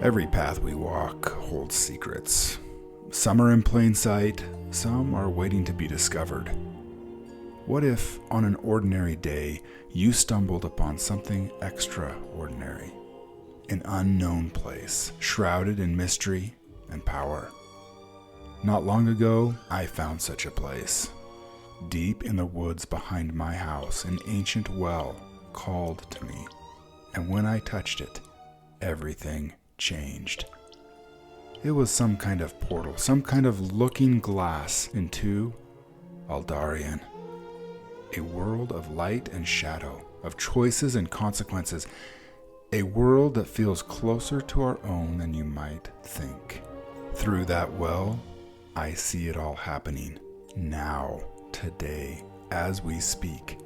Every path we walk holds secrets. Some are in plain sight, some are waiting to be discovered. What if, on an ordinary day, you stumbled upon something extraordinary? An unknown place, shrouded in mystery and power. Not long ago, I found such a place. Deep in the woods behind my house, an ancient well called to me. And when I touched it, everything changed. It was some kind of portal, some kind of looking glass into Aldarion. A world of light and shadow, of choices and consequences. A world that feels closer to our own than you might think. Through that well, I see it all happening now, today, as we speak.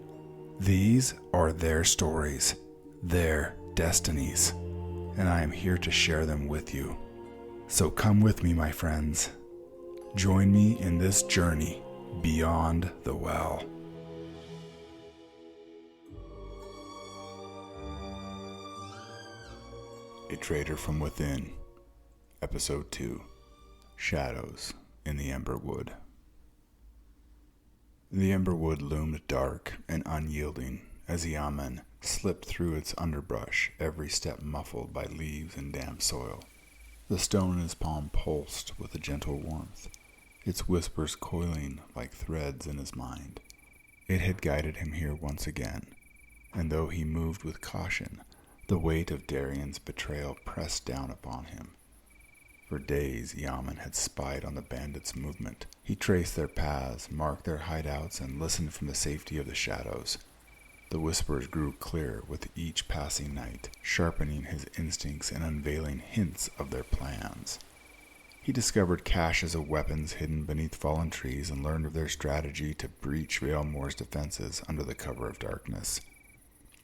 These are their stories, their destinies, and I am here to share them with you. So come with me, my friends. Join me in this journey beyond the well. A Traitor from Within, Episode 2, Shadows in the Emberwood. The Emberwood loomed dark and unyielding as Eamon slipped through its underbrush, every step muffled by leaves and damp soil. The stone in his palm pulsed with a gentle warmth, its whispers coiling like threads in his mind. It had guided him here once again, and though he moved with caution, the weight of Darion's betrayal pressed down upon him. For days, Eamon had spied on the bandits' movement. He traced their paths, marked their hideouts, and listened from the safety of the shadows. The whispers grew clearer with each passing night, sharpening his instincts and unveiling hints of their plans. He discovered caches of weapons hidden beneath fallen trees and learned of their strategy to breach Veilmoor's defenses under the cover of darkness.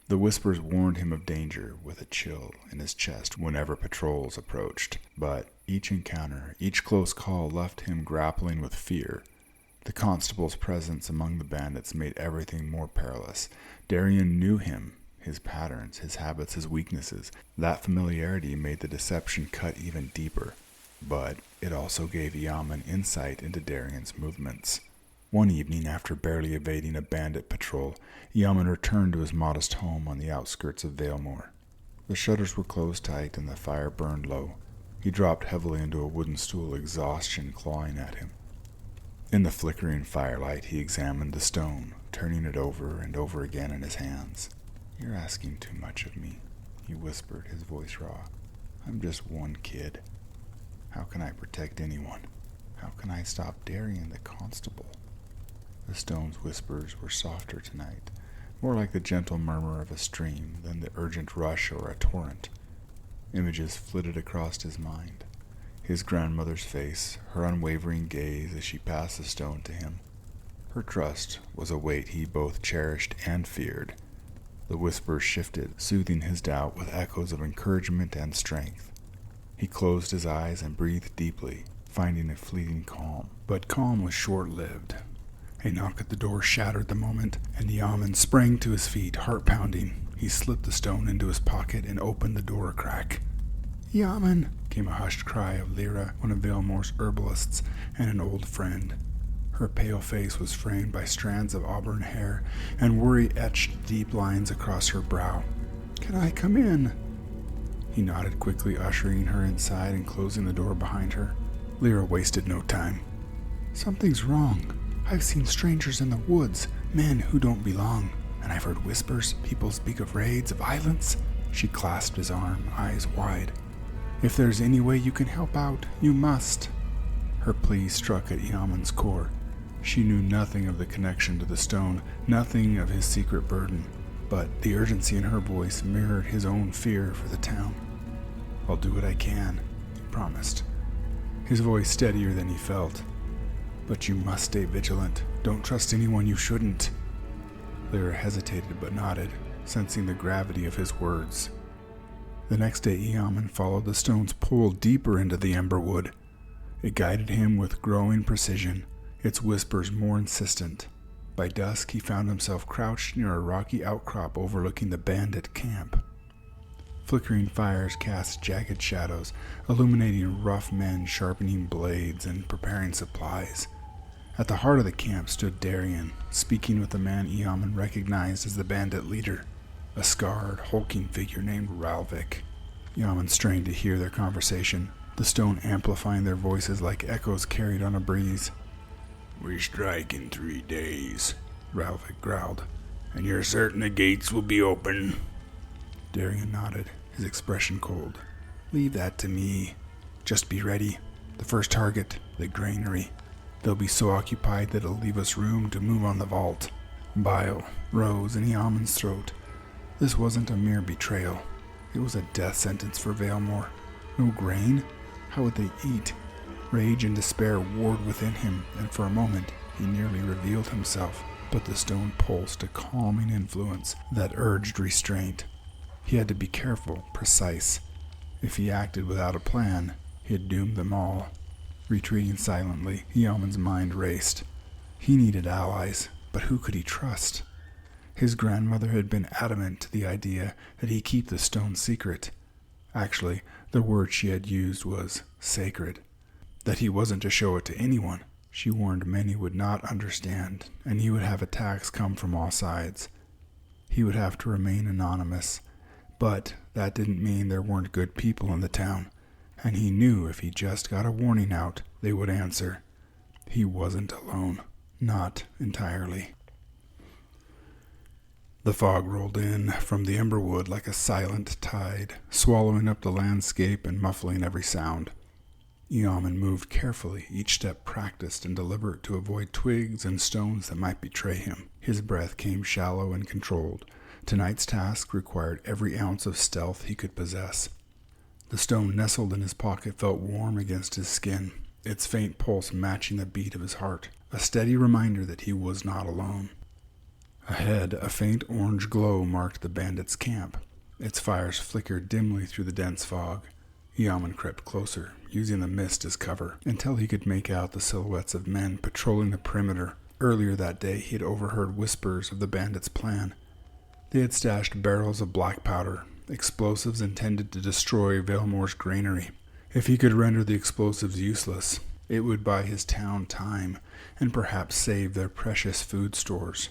The whispers warned him of danger with a chill in his chest whenever patrols approached, but each encounter, each close call left him grappling with fear. The constable's presence among the bandits made everything more perilous. Darion knew him, his patterns, his habits, his weaknesses. That familiarity made the deception cut even deeper, but it also gave Eamon insight into Darion's movements. One evening, after barely evading a bandit patrol, Eamon returned to his modest home on the outskirts of Veilmoor. The shutters were closed tight and the fire burned low. He dropped heavily into a wooden stool, exhaustion clawing at him. In the flickering firelight, he examined the stone, turning it over and over again in his hands. "You're asking too much of me," he whispered, his voice raw. "I'm just one kid. How can I protect anyone? How can I stop Darion the constable?" The stone's whispers were softer tonight, more like the gentle murmur of a stream than the urgent rush or a torrent. Images flitted across his mind. His grandmother's face, her unwavering gaze as she passed the stone to him. Her trust was a weight he both cherished and feared. The whispers shifted, soothing his doubt with echoes of encouragement and strength. He closed his eyes and breathed deeply, finding a fleeting calm. But calm was short-lived. A knock at the door shattered the moment, and Eamon sprang to his feet, heart pounding. He slipped the stone into his pocket and opened the door a crack. "Eamon!" came a hushed cry of Lyra, one of Veilmoor's herbalists and an old friend. Her pale face was framed by strands of auburn hair, and worry etched deep lines across her brow. "Can I come in?" He nodded quickly, ushering her inside and closing the door behind her. Lyra wasted no time. "Something's wrong. I've seen strangers in the woods, men who don't belong, and I've heard whispers. People speak of raids, violence." She clasped his arm, eyes wide. "If there's any way you can help out, you must." Her plea struck at Eamon's core. She knew nothing of the connection to the stone, nothing of his secret burden, but the urgency in her voice mirrored his own fear for the town. "I'll do what I can," he promised, his voice steadier than he felt. "But you must stay vigilant. Don't trust anyone you shouldn't." Lyra hesitated but nodded, sensing the gravity of his words. The next day, Eamon followed the stone's pull deeper into the Emberwood. It guided him with growing precision, its whispers more insistent. By dusk, he found himself crouched near a rocky outcrop overlooking the bandit camp. Flickering fires cast jagged shadows, illuminating rough men sharpening blades and preparing supplies. At the heart of the camp stood Aldarion, speaking with the man Eamon recognized as the bandit leader, a scarred, hulking figure named Ralvik. Eamon strained to hear their conversation, the stone amplifying their voices like echoes carried on a breeze. "We strike in 3 days, Ralvik growled. "And you're certain the gates will be open?" Aldarion nodded, his expression cold. "Leave that to me. Just be ready. The first target, the granary. They'll be so occupied that it'll leave us room to move on the vault." Bile rose in Eamon's throat. This wasn't a mere betrayal. It was a death sentence for Veilmoor. No grain? How would they eat? Rage and despair warred within him, and for a moment he nearly revealed himself, but the stone pulsed a calming influence that urged restraint. He had to be careful, precise. If he acted without a plan, he had doomed them all. Retreating silently, Eamon's mind raced. He needed allies, but who could he trust? His grandmother had been adamant to the idea that he keep the stone secret. Actually, the word she had used was sacred. That he wasn't to show it to anyone. She warned many would not understand, and he would have attacks come from all sides. He would have to remain anonymous, but that didn't mean there weren't good people in the town, and he knew if he just got a warning out, they would answer. He wasn't alone. Not entirely. The fog rolled in from the Emberwood like a silent tide, swallowing up the landscape and muffling every sound. Eamon moved carefully, each step practiced and deliberate to avoid twigs and stones that might betray him. His breath came shallow and controlled. Tonight's task required every ounce of stealth he could possess. The stone nestled in his pocket felt warm against his skin, its faint pulse matching the beat of his heart, a steady reminder that he was not alone. Ahead, a faint orange glow marked the bandits' camp. Its fires flickered dimly through the dense fog. Eamon crept closer, using the mist as cover, until he could make out the silhouettes of men patrolling the perimeter. Earlier that day, he had overheard whispers of the bandits' plan. They had stashed barrels of black powder, explosives intended to destroy Veilmoor's granary. If he could render the explosives useless, it would buy his town time and perhaps save their precious food stores.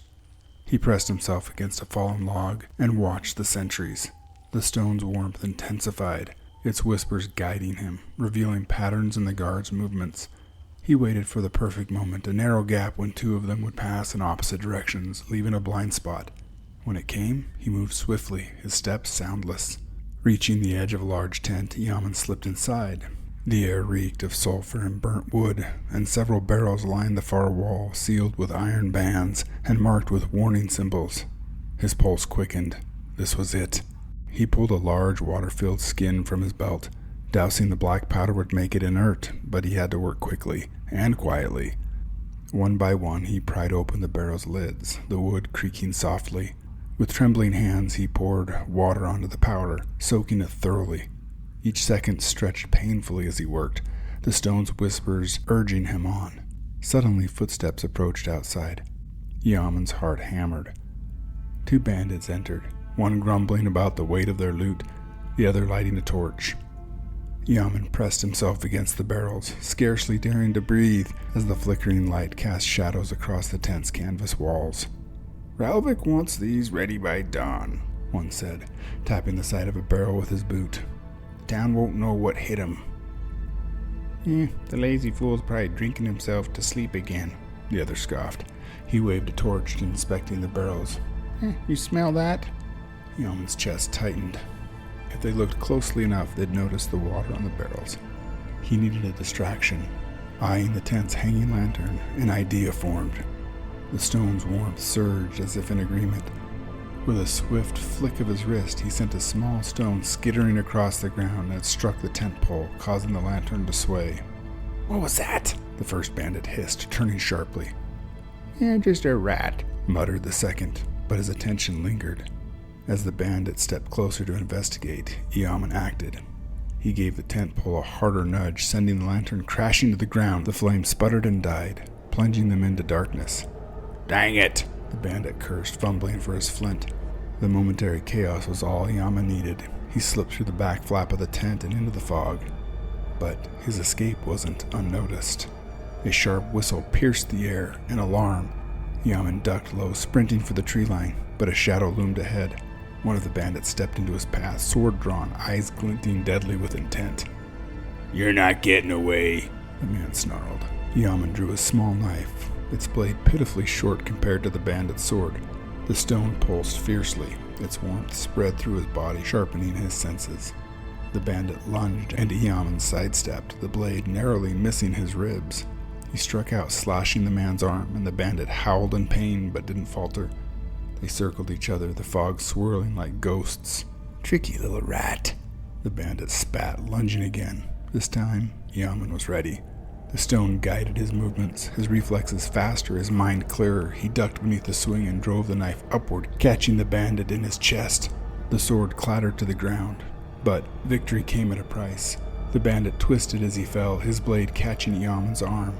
He pressed himself against a fallen log and watched the sentries. The stone's warmth intensified, its whispers guiding him, revealing patterns in the guards' movements. He waited for the perfect moment, a narrow gap when 2 of them would pass in opposite directions, leaving a blind spot. When it came, he moved swiftly, his steps soundless. Reaching the edge of a large tent, Eamon slipped inside. The air reeked of sulfur and burnt wood, and several barrels lined the far wall, sealed with iron bands and marked with warning symbols. His pulse quickened. This was it. He pulled a large water-filled skin from his belt. Dousing the black powder would make it inert, but he had to work quickly and quietly. One by one, he pried open the barrel's lids, the wood creaking softly. With trembling hands, he poured water onto the powder, soaking it thoroughly. Each second stretched painfully as he worked, the stone's whispers urging him on. Suddenly, footsteps approached outside. Eamon's heart hammered. 2 bandits entered, one grumbling about the weight of their loot, the other lighting a torch. Eamon pressed himself against the barrels, scarcely daring to breathe as the flickering light cast shadows across the tent's canvas walls. "Ralvik wants these ready by dawn," one said, tapping the side of a barrel with his boot. "The town won't know what hit him." The lazy fool's probably drinking himself to sleep again," the other scoffed. He waved a torch, inspecting the barrels. "You smell that?" Eamon's chest tightened. If they looked closely enough, they'd notice the water on the barrels. He needed a distraction. Eyeing the tent's hanging lantern, an idea formed. The stone's warmth surged as if in agreement. With a swift flick of his wrist, he sent a small stone skittering across the ground that struck the tent pole, causing the lantern to sway. "What was that?" the first bandit hissed, turning sharply. Just a rat," muttered the second, but his attention lingered. As the bandit stepped closer to investigate, Eamon acted. He gave the tent pole a harder nudge, sending the lantern crashing to the ground. The flame sputtered and died, plunging them into darkness. "Dang it!" the bandit cursed, fumbling for his flint. The momentary chaos was all Eamon needed. He slipped through the back flap of the tent and into the fog. But his escape wasn't unnoticed. A sharp whistle pierced the air, an alarm. Eamon ducked low, sprinting for the tree line, but a shadow loomed ahead. One of the bandits stepped into his path, sword drawn, eyes glinting deadly with intent. "You're not getting away," the man snarled. Eamon drew a small knife, its blade pitifully short compared to the bandit's sword. The stone pulsed fiercely, its warmth spread through his body, sharpening his senses. The bandit lunged, and Eamon sidestepped, the blade narrowly missing his ribs. He struck out, slashing the man's arm, and the bandit howled in pain but didn't falter. They circled each other, the fog swirling like ghosts. "Tricky little rat," the bandit spat, lunging again. This time, Eamon was ready. The stone guided his movements, his reflexes faster, his mind clearer. He ducked beneath the swing and drove the knife upward, catching the bandit in his chest. The sword clattered to the ground, but victory came at a price. The bandit twisted as he fell, his blade catching Eamon's arm.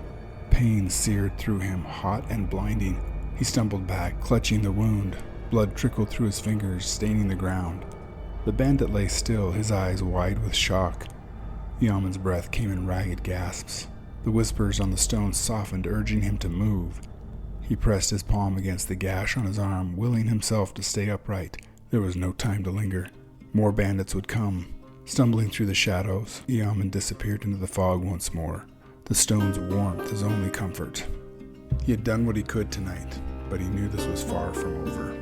Pain seared through him, hot and blinding. He stumbled back, clutching the wound. Blood trickled through his fingers, staining the ground. The bandit lay still, his eyes wide with shock. Eamon's breath came in ragged gasps. The whispers on the stone softened, urging him to move. He pressed his palm against the gash on his arm, willing himself to stay upright. There was no time to linger. More bandits would come. Stumbling through the shadows, Eamon disappeared into the fog once more, the stone's warmth his only comfort. He had done what he could tonight, but he knew this was far from over.